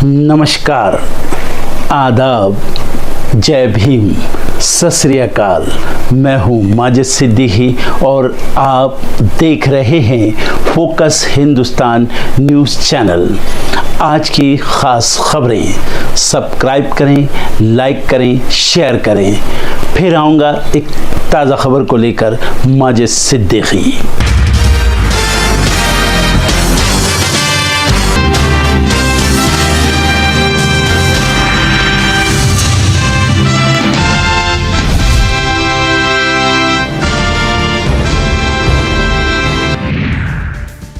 नमस्कार, आदाब, जय भीम, सत श्री अकाल। मैं हूँ माजिद सिद्दीकी और आप देख रहे हैं फोकस हिंदुस्तान न्यूज़ चैनल। आज की ख़ास खबरें सब्सक्राइब करें, लाइक करें, शेयर करें। फिर आऊँगा एक ताज़ा खबर को लेकर माजिद सिद्दीकी।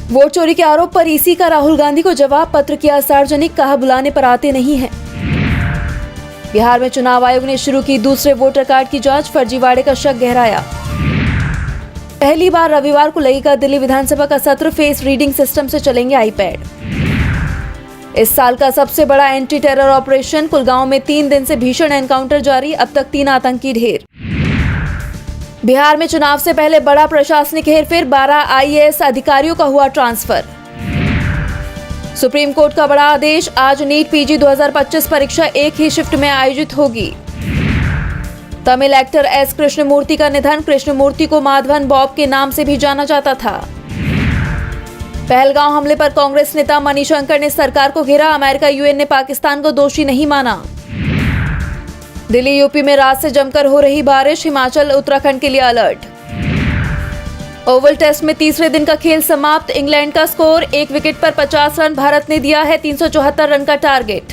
वोट चोरी के आरोप पर ईसी का राहुल गांधी को जवाब पत्र किया सार्वजनिक, कहा बुलाने पर आते नहीं हैं। बिहार में चुनाव आयोग ने शुरू की दूसरे वोटर कार्ड की जांच, फर्जीवाड़े का शक गहराया। पहली बार रविवार को लगेगा दिल्ली विधानसभा का सत्र, फेस रीडिंग सिस्टम से चलेंगे आईपैड। इस साल का सबसे बड़ा एंटी टेरर ऑपरेशन, कुलगांव में 3 दिन से भीषण एनकाउंटर जारी, अब तक 3 आतंकी ढेर। बिहार में चुनाव से पहले बड़ा प्रशासनिक हेरफेर, 12 आईएएस अधिकारियों का हुआ ट्रांसफर। सुप्रीम कोर्ट का बड़ा आदेश, आज नीट पीजी 2025 परीक्षा एक ही शिफ्ट में आयोजित होगी। तमिल एक्टर एस कृष्णमूर्ति का निधन, कृष्णमूर्ति को माधवन बॉब के नाम से भी जाना जाता था। पहलगांव हमले पर कांग्रेस नेता मणिशंकर ने सरकार को घेरा, अमेरिका यूएन ने पाकिस्तान को दोषी नहीं माना। दिल्ली यूपी में रात से जमकर हो रही बारिश, हिमाचल उत्तराखंड के लिए अलर्ट। ओवल टेस्ट में तीसरे दिन का खेल समाप्त, इंग्लैंड का स्कोर 1 विकेट पर 50 रन, भारत ने दिया है 374 रन का टारगेट।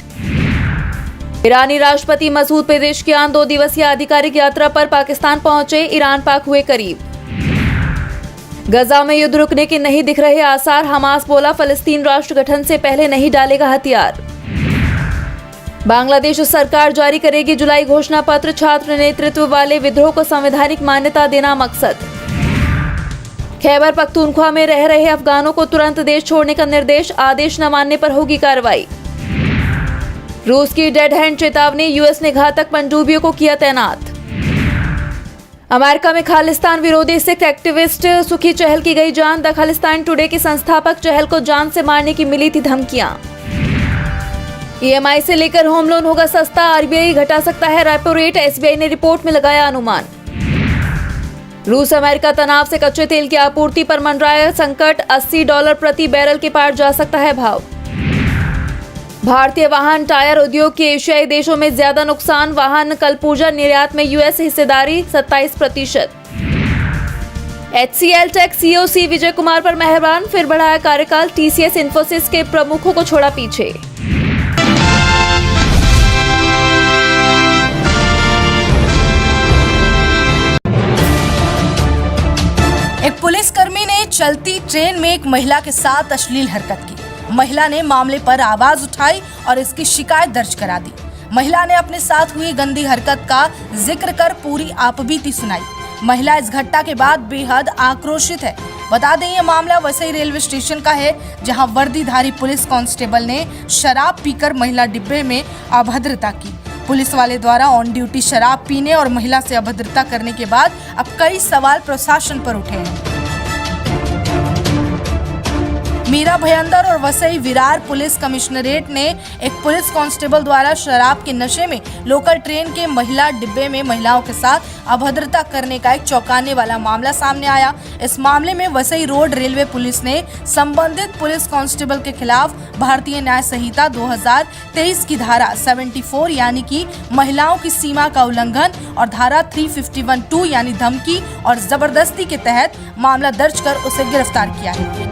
ईरानी राष्ट्रपति मसूद पेजेश्कियान 2 दिवसीय आधिकारिक यात्रा पर पाकिस्तान पहुंचे, ईरान पाक हुए करीब। गजा में युद्ध रुकने के नहीं दिख रहे आसार, हमास बोला फलस्तीन राष्ट्र गठन से पहले नहीं डालेगा हथियार। बांग्लादेश सरकार जारी करेगी जुलाई घोषणा पत्र, छात्र नेतृत्व वाले विद्रोह को संवैधानिक मान्यता देना मकसद। खैबर पख्तूनख्वा में रह रहे अफगानों को तुरंत देश छोड़ने का निर्देश, आदेश न मानने पर होगी कार्रवाई। रूस की डेड हैंड चेतावनी, यूएस ने घातक पनडुब्बियों को किया तैनात। अमेरिका में खालिस्तान विरोधी सिख एक्टिविस्ट सुखी चहल की गई जान, द खालिस्तान टुडे के संस्थापक चहल को जान से मारने की मिली थी धमकियां। ईएमआई से लेकर होम लोन होगा सस्ता, आरबीआई घटा सकता है रेपो रेट, एसबीआई ने रिपोर्ट में लगाया अनुमान। रूस अमेरिका तनाव से कच्चे तेल की आपूर्ति पर मंडराया संकट, $80 प्रति बैरल के पार जा सकता है भाव। भारतीय वाहन टायर उद्योग के एशियाई देशों में ज्यादा नुकसान, वाहन कलपुर्जा निर्यात में यूएस हिस्सेदारी 27%। HCL टेक सीईओ सी विजय कुमार पर मेहरबान, फिर बढ़ाया कार्यकाल, टीसीएस इंफोसिस के प्रमुखों को छोड़ा पीछे। एक पुलिसकर्मी ने चलती ट्रेन में एक महिला के साथ अश्लील हरकत की। महिला ने मामले पर आवाज उठाई और इसकी शिकायत दर्ज करा दी। महिला ने अपने साथ हुई गंदी हरकत का जिक्र कर पूरी आपबीती सुनाई। महिला इस घटना के बाद बेहद आक्रोशित है। बता दें, ये मामला वसई रेलवे स्टेशन का है, जहां वर्दीधारी पुलिस कांस्टेबल ने शराब पीकर महिला डिब्बे में अभद्रता की। पुलिस वाले द्वारा ऑन ड्यूटी शराब पीने और महिला से अभद्रता करने के बाद अब कई सवाल प्रशासन पर उठे हैं। मीरा भयंदर और वसई विरार पुलिस कमिश्नरेट ने एक पुलिस कांस्टेबल द्वारा शराब के नशे में लोकल ट्रेन के महिला डिब्बे में महिलाओं के साथ अभद्रता करने का एक चौंकाने वाला मामला सामने आया। इस मामले में वसई रोड रेलवे पुलिस ने संबंधित पुलिस कांस्टेबल के खिलाफ भारतीय न्याय संहिता 2023 की धारा 74 यानी कि महिलाओं की सीमा का उल्लंघन और धारा 351(2) यानी धमकी और जबरदस्ती के तहत मामला दर्ज कर उसे गिरफ्तार किया है।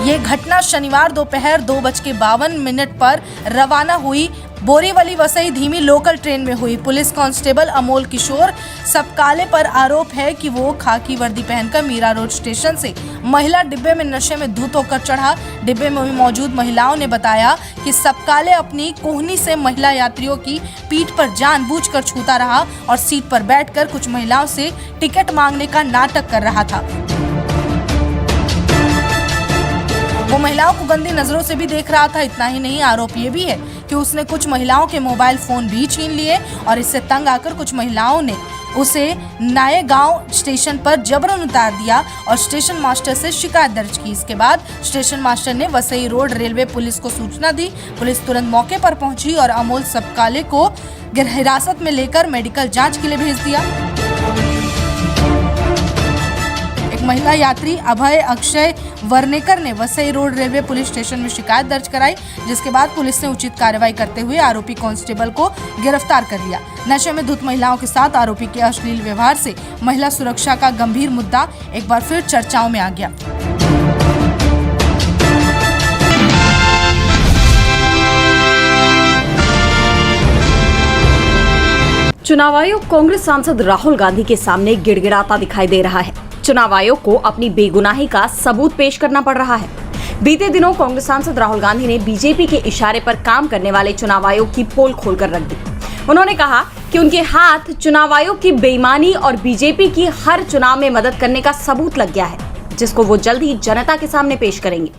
ये घटना शनिवार दोपहर 2:52 पर रवाना हुई बोरीवली वसई धीमी लोकल ट्रेन में हुई। पुलिस कांस्टेबल अमोल किशोर सबकाले पर आरोप है कि वो खाकी वर्दी पहनकर मीरा रोड स्टेशन से महिला डिब्बे में नशे में धुत होकर चढ़ा। डिब्बे में मौजूद महिलाओं ने बताया कि सबकाले अपनी कोहनी से महिला यात्रियों की पीठ पर जानबूझकर छूता रहा और सीट पर बैठकर कुछ महिलाओं से टिकट मांगने का नाटक कर रहा था। वो महिलाओं को गंदी नजरों से भी देख रहा था। इतना ही नहीं, आरोप ये भी है कि उसने कुछ महिलाओं के मोबाइल फोन भी छीन लिए और इससे तंग आकर कुछ महिलाओं ने उसे नए गांव स्टेशन पर जबरन उतार दिया और स्टेशन मास्टर से शिकायत दर्ज की। इसके बाद स्टेशन मास्टर ने वसई रोड रेलवे पुलिस को सूचना दी। पुलिस तुरंत मौके पर पहुंची और अमोल सबकाले को हिरासत में लेकर मेडिकल जांच के लिए भेज दिया। महिला यात्री अभय अक्षय वर्णेकर ने Vasai road railway police station में शिकायत दर्ज कराई, जिसके बाद पुलिस ने उचित कार्रवाई करते हुए आरोपी कांस्टेबल को गिरफ्तार कर लिया। नशे में धुत महिलाओं के साथ आरोपी के अश्लील व्यवहार से महिला सुरक्षा का गंभीर मुद्दा एक बार फिर चर्चाओं में आ गया। चुनाव आयोग कांग्रेस सांसद राहुल गांधी के सामने गिड़गिड़ाता दिखाई दे रहा है। चुनाव आयोग को अपनी बेगुनाही का सबूत पेश करना पड़ रहा है। बीते दिनों कांग्रेस सांसद राहुल गांधी ने बीजेपी के इशारे पर काम करने वाले चुनाव आयोग की पोल खोलकर रख दी। उन्होंने कहा कि उनके हाथ चुनाव आयोग की बेईमानी और बीजेपी की हर चुनाव में मदद करने का सबूत लग गया है, जिसको वो जल्द ही जनता के सामने पेश करेंगे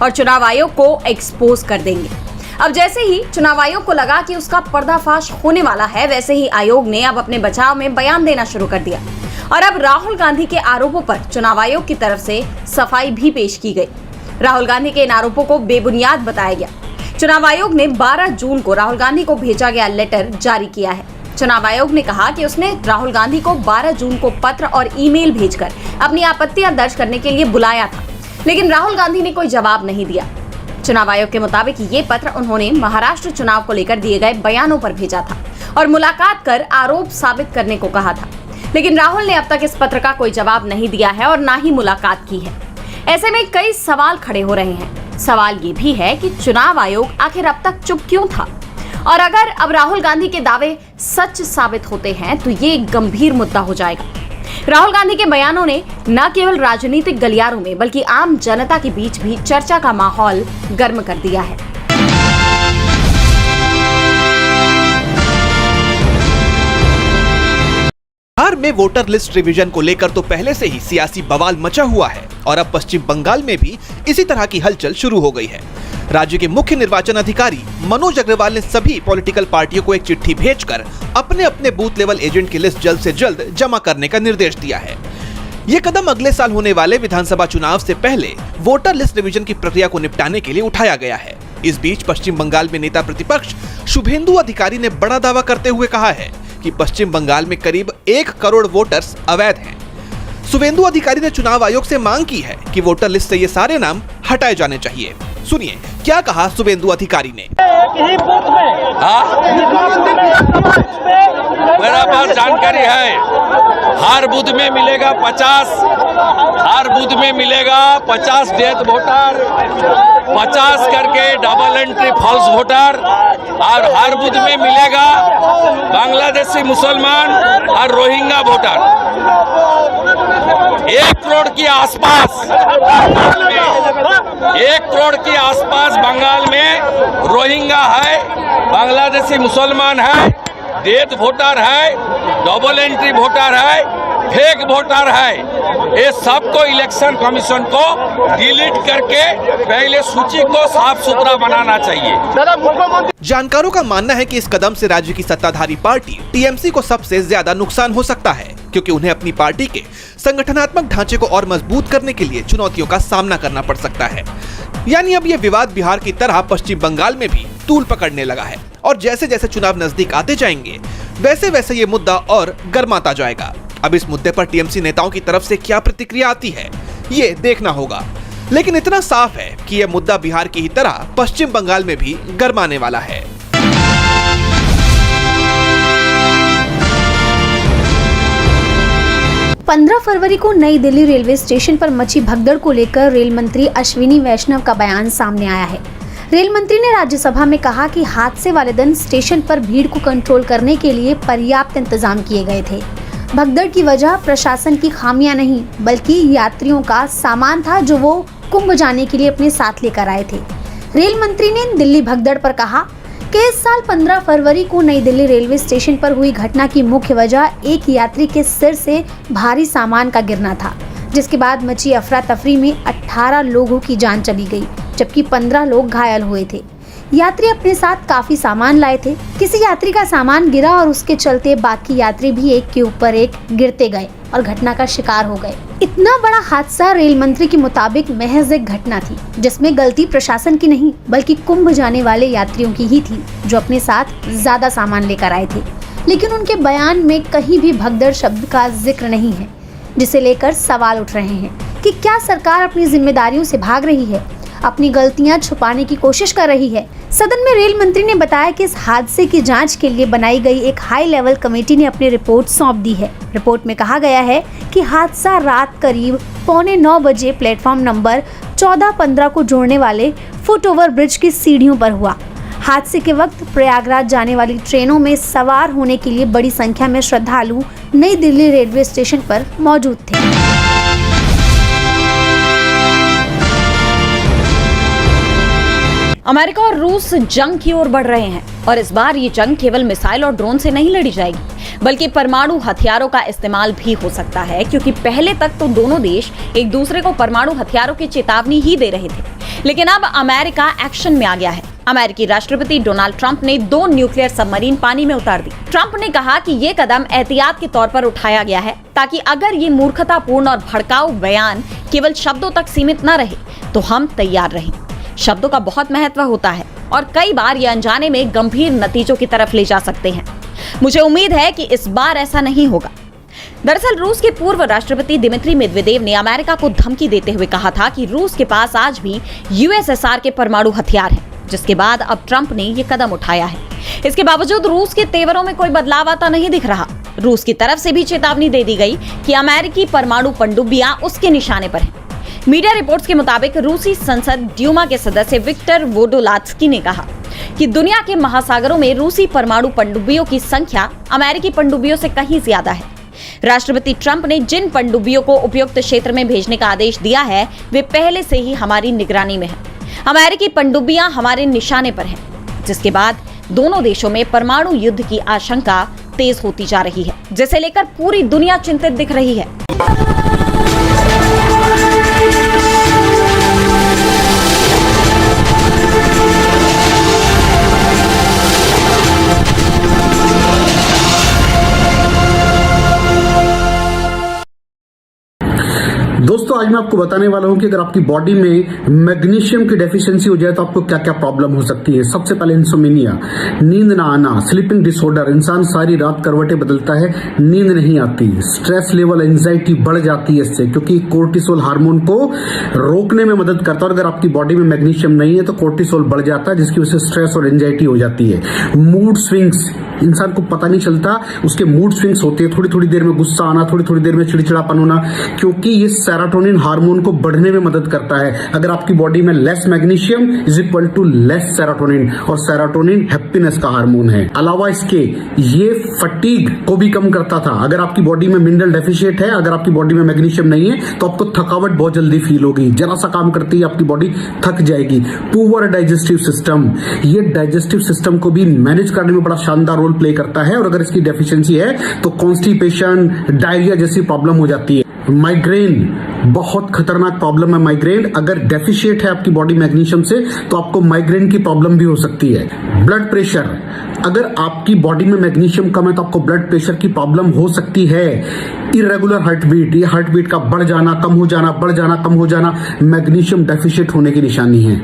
और चुनाव आयोग को एक्सपोज कर देंगे। अब जैसे ही चुनाव आयोग को लगा कि उसका पर्दाफाश होने वाला है, वैसे ही आयोग ने अब अपने बचाव में बयान देना शुरू कर दिया और अब राहुल गांधी के आरोपों पर चुनाव आयोग की तरफ से सफाई भी पेश की गई। राहुल गांधी के इन आरोपों को बेबुनियाद बताया गया। चुनाव आयोग ने 12 जून को राहुल गांधी को भेजा गया लेटर जारी किया है। चुनाव आयोग ने कहा कि उसने राहुल गांधी को 12 जून को पत्र और ईमेल भेजकर अपनी आपत्तियां दर्ज करने के लिए बुलाया था, लेकिन राहुल गांधी ने कोई जवाब नहीं दिया। चुनाव आयोग के मुताबिक ये पत्र उन्होंने महाराष्ट्र चुनाव को लेकर दिए गए बयानों पर भेजा था और मुलाकात कर आरोप साबित करने को कहा था, लेकिन राहुल ने अब तक इस पत्र का कोई जवाब नहीं दिया है और ना ही मुलाकात की है। ऐसे में कई सवाल खड़े हो रहे हैं। सवाल ये भी है कि चुनाव आयोग आखिर अब तक चुप क्यों था, और अगर अब राहुल गांधी के दावे सच साबित होते हैं तो ये एक गंभीर मुद्दा हो जाएगा। राहुल गांधी के बयानों ने न केवल राजनीतिक गलियारों में बल्कि आम जनता के बीच भी चर्चा का माहौल गर्म कर दिया है। बिहार में वोटर लिस्ट रिवीजन को लेकर तो पहले से ही सियासी बवाल मचा हुआ है और अब पश्चिम बंगाल में भी इसी तरह की हलचल शुरू हो गई है। राज्य के मुख्य निर्वाचन अधिकारी मनोज अग्रवाल ने सभी पॉलिटिकल पार्टियों को एक चिट्ठी भेजकर अपने अपने बूथ लेवल एजेंट की लिस्ट जल्द से जल्द जमा करने का निर्देश दिया है। ये कदम अगले साल होने वाले विधानसभा चुनाव से पहले वोटर लिस्ट रिवीजन की प्रक्रिया को निपटाने के लिए उठाया गया है। इस बीच पश्चिम बंगाल में नेता प्रतिपक्ष शुभेंदु अधिकारी ने बड़ा दावा करते हुए कहा है कि पश्चिम बंगाल में करीब 1 करोड़ वोटर्स अवैध हैं। शुभेंदु अधिकारी ने चुनाव आयोग से मांग की है कि वोटर लिस्ट से ये सारे नाम हटाए जाने चाहिए। सुनिए क्या कहा शुभेंदु अधिकारी ने। मेरा पास जानकारी है, हर बूथ में मिलेगा 50, हर बूथ में मिलेगा 50 डेथ वोटर, 50 करके डबल एंट्री फॉल्स वोटर, और हर बूथ में मिलेगा बांग्लादेशी मुसलमान और रोहिंग्या वोटर। 1 करोड़ के आसपास 1 करोड़ के आसपास बंगाल में रोहिंग्या है, बांग्लादेशी मुसलमान है, डेथ वोटर है, डबल एंट्री वोटर है, फेक वोटर है। ये सबको इलेक्शन कमीशन को डिलीट करके पहले सूची को साफ सुथरा बनाना चाहिए। जानकारों का मानना है कि इस कदम से राज्य की सत्ताधारी पार्टी टीएमसी को सबसे ज्यादा नुकसान हो सकता है, क्योंकि उन्हें अपनी पार्टी के संगठनात्मक ढांचे को और मजबूत करने के लिए चुनौतियों का सामना करना पड़ सकता है। यानी अब ये विवाद बिहार की तरह पश्चिम बंगाल में भी तूल पकड़ने लगा है और जैसे जैसे चुनाव नजदीक आते जाएंगे वैसे वैसे ये मुद्दा और गर्माता जाएगा। अब इस मुद्दे पर टीएमसी नेताओं की तरफ से क्या प्रतिक्रिया आती है ये देखना होगा, लेकिन इतना साफ है कि यह मुद्दा बिहार की ही तरह पश्चिम बंगाल में भी गर्माने वाला है। पंद्रह फरवरी को नई दिल्ली रेलवे स्टेशन पर मची भगदड़ को लेकर रेल मंत्री अश्विनी वैष्णव का बयान सामने आया है। रेल मंत्री ने राज्यसभा में कहा कि हादसे वाले दिन स्टेशन पर भीड़ को कंट्रोल करने के लिए पर्याप्त इंतजाम किए गए थे। भगदड़ की वजह प्रशासन की खामियां नहीं बल्कि यात्रियों का सामान था जो वो कुंभ जाने के लिए अपने साथ लेकर आए थे। रेल मंत्री ने दिल्ली भगदड़ पर कहा कि इस साल 15 फरवरी को नई दिल्ली रेलवे स्टेशन पर हुई घटना की मुख्य वजह एक यात्री के सिर से भारी सामान का गिरना था, जिसके बाद मची अफरा तफरी में 18 लोगों की जान चली गई जबकि 15 लोग घायल हुए थे। यात्री अपने साथ काफी सामान लाए थे। किसी यात्री का सामान गिरा और उसके चलते बाकी यात्री भी एक के ऊपर एक गिरते गए और घटना का शिकार हो गए। इतना बड़ा हादसा रेल मंत्री के मुताबिक महज एक घटना थी, जिसमें गलती प्रशासन की नहीं बल्कि कुंभ जाने वाले यात्रियों की ही थी, जो अपने साथ ज्यादा सामान लेकर आए थे। लेकिन उनके बयान में कहीं भी भगदड़ शब्द का जिक्र नहीं है, जिसे लेकर सवाल उठ रहे हैं कि क्या सरकार अपनी जिम्मेदारियों से भाग रही है, अपनी गलतियां छुपाने की कोशिश कर रही है। सदन में रेल मंत्री ने बताया कि इस हादसे की जांच के लिए बनाई गई एक हाई लेवल कमेटी ने अपनी रिपोर्ट सौंप दी है। रिपोर्ट में कहा गया है कि हादसा रात करीब 8:45 बजे प्लेटफॉर्म नंबर 14-15 को जोड़ने वाले फुट ओवर ब्रिज की सीढ़ियों पर हुआ। हादसे के वक्त प्रयागराज जाने वाली ट्रेनों में सवार होने के लिए बड़ी संख्या में श्रद्धालु नई दिल्ली रेलवे स्टेशन पर मौजूद थे। अमेरिका और रूस जंग की ओर बढ़ रहे हैं और इस बार ये जंग केवल मिसाइल और ड्रोन से नहीं लड़ी जाएगी, बल्कि परमाणु हथियारों का इस्तेमाल भी हो सकता है, क्योंकि पहले तक तो दोनों देश एक दूसरे को परमाणु हथियारों की चेतावनी ही दे रहे थे। लेकिन अब अमेरिका एक्शन में आ गया है। अमेरिकी राष्ट्रपति डोनाल्ड ट्रंप ने 2 न्यूक्लियर सबमरीन पानी में उतार दी। ट्रंप ने कहा कि ये कदम एहतियात के तौर पर उठाया गया है, ताकि अगर ये मूर्खतापूर्ण और भड़काऊ बयान केवल शब्दों तक सीमित न रहे तो हम तैयार रहें। शब्दों का बहुत महत्व होता है और कई बार ये अनजाने में गंभीर नतीजों की तरफ ले जा सकते हैं। मुझे उम्मीद है कि इस बार ऐसा नहीं होगा। दरअसल रूस के पूर्व राष्ट्रपति दिमित्री मेदवेदेव ने अमेरिका को धमकी देते हुए कहा था कि रूस के पास आज भी यूएसएसआर के परमाणु हथियार हैं, जिसके बाद अब ट्रंप ने ये कदम उठाया है। इसके बावजूद रूस के तेवरों में कोई बदलाव आता नहीं दिख रहा। रूस की तरफ से भी चेतावनी दे दी गई कि अमेरिकी परमाणु पनडुब्बियां उसके निशाने पर हैं। मीडिया रिपोर्ट्स के मुताबिक रूसी संसद ड्यूमा के सदस्य विक्टर वोडोलात्स्की ने कहा कि दुनिया के महासागरों में रूसी परमाणु पनडुब्बियों की संख्या अमेरिकी पनडुब्बियों से कहीं ज्यादा है। राष्ट्रपति ट्रंप ने जिन पनडुब्बियों को उपयुक्त क्षेत्र में भेजने का आदेश दिया है, वे पहले से ही हमारी निगरानी में है। अमेरिकी पनडुब्बियां हमारे निशाने पर हैं, जिसके बाद दोनों देशों में परमाणु युद्ध की आशंका तेज होती जा रही है, जिसे लेकर पूरी दुनिया चिंतित दिख रही है। दोस्तों आज मैं आपको बताने वाला हूं कि अगर आपकी बॉडी में मैग्नीशियम की डेफिशिएंसी हो जाए तो आपको क्या क्या प्रॉब्लम हो सकती है। सबसे पहले इंसोमेनिया, नींद ना आना, स्लीपिंग डिसऑर्डर, इंसान सारी रात करवटें बदलता है, नींद नहीं आती, स्ट्रेस लेवल, एंजाइटी बढ़ जाती है इससे, क्योंकि कोर्टिसोल हार्मोन को रोकने में मदद करता है। और अगर आपकी बॉडी में मैग्नीशियम नहीं है तो कोर्टिसोल बढ़ जाता है, जिसकी वजह से स्ट्रेस और एंजाइटी हो जाती है। मूड स्विंग्स, इंसान को पता नहीं चलता उसके मूड स्विंग्स होते हैं, थोड़ी थोड़ी देर में गुस्सा आना, थोड़ी थोड़ी देर में चिड़चिड़ापन होना, क्योंकि ये सेरोटोनिन हार्मोन को बढ़ने में मदद करता है। अगर आपकी बॉडी में less magnesium is equal to less serotonin, और सेरोटोनिन हैप्पीनेस का हार्मोन है। अलावा इसके ये फटीग को भी कम करता था। अगर आपकी बॉडी में मिनरल डेफिशिएट है, अगर आपकी बॉडी में मैग्नीशियम नहीं है तो आपको थकावट बहुत जल्दी फील होगी, जरा सा काम करती है आपकी बॉडी थक जाएगी। पुअर डाइजेस्टिव सिस्टम, ये डाइजेस्टिव सिस्टम को भी मैनेज करने में बड़ा शानदार रोल प्ले करता है, और अगर इसकी डेफिशिएंसी है तो कॉन्स्टिपेशन, डायरिया जैसी प्रॉब्लम हो जाती है। माइग्रेन बहुत खतरनाक प्रॉब्लम है। माइग्रेन अगर डेफिशिएट है आपकी बॉडी मैग्नीशियम से तो आपको माइग्रेन की प्रॉब्लम भी हो सकती है। ब्लड प्रेशर, अगर आपकी बॉडी में मैग्नीशियम कम है तो आपको ब्लड प्रेशर की प्रॉब्लम हो सकती है। इरेगुलर हार्ट बीट, ये हार्ट बीट का बढ़ जाना, कम हो जाना, बढ़ जाना, कम हो जाना, मैग्नीशियम डेफिशिएट होने की निशानी है।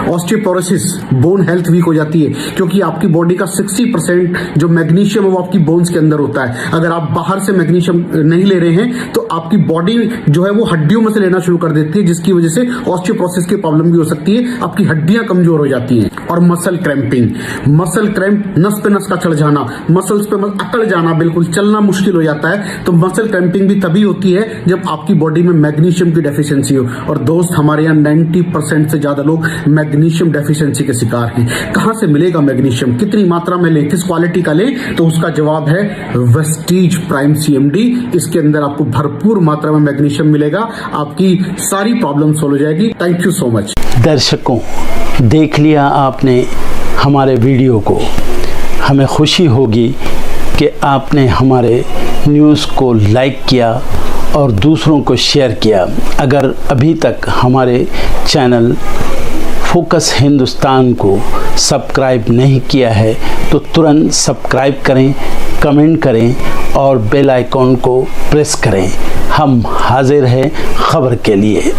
ऑस्टियोपोरोसिस, बोन हेल्थ वीक हो जाती है, क्योंकि आपकी बॉडी का 60% जो मैग्नीशियम है वो आपकी बोन्स के अंदर होता है। अगर आप बाहर से मैग्नीशियम नहीं ले रहे हैं तो आपकी बॉडी जो है वो हड्डियों में से लेना शुरू कर देती है, जिसकी वजह से ऑस्टियोपोरोसिस की प्रॉब्लम भी हो सकती है, आपकी हड्डियां कमजोर हो जाती हैं। और मसल क्रैम्पिंग, मसल क्रैम्प, नस पे नस का चढ़ जाना, मसल्स पे अकड़ जाना, बिल्कुल चलना मुश्किल हो जाता है। तो मसल क्रैम्पिंग भी तभी होती है जब आपकी बॉडी में मैग्नीशियम की डेफिशिएंसी हो। और दोस्त, हमारे यहाँ 90% से ज्यादा लोग मैग्नीशियम डेफिशिएंसी के शिकार हैं। कहां से मिलेगा मैग्नीशियम, कितनी मात्रा में लें, किस क्वालिटी का लें? तो उसका जवाब है वेस्टीज प्राइम CMD। इसके अंदर आपको भरपूर मात्रा में मैग्नीशियम मिलेगा, आपकी सारी प्रॉब्लम सॉल्व हो जाएगी। Thank you so much. दर्शकों, देख लिया आपने हमारे वीडियो को। हमें खुशी होगी कि आपने हमारे न्यूज़ को लाइक किया और दूसरों को शेयर किया। अगर अभी तक हमारे चैनल फोकस हिंदुस्तान को सब्सक्राइब नहीं किया है तो तुरंत सब्सक्राइब करें, कमेंट करें और बेल आइकॉन को प्रेस करें। हम हाजिर हैं खबर के लिए।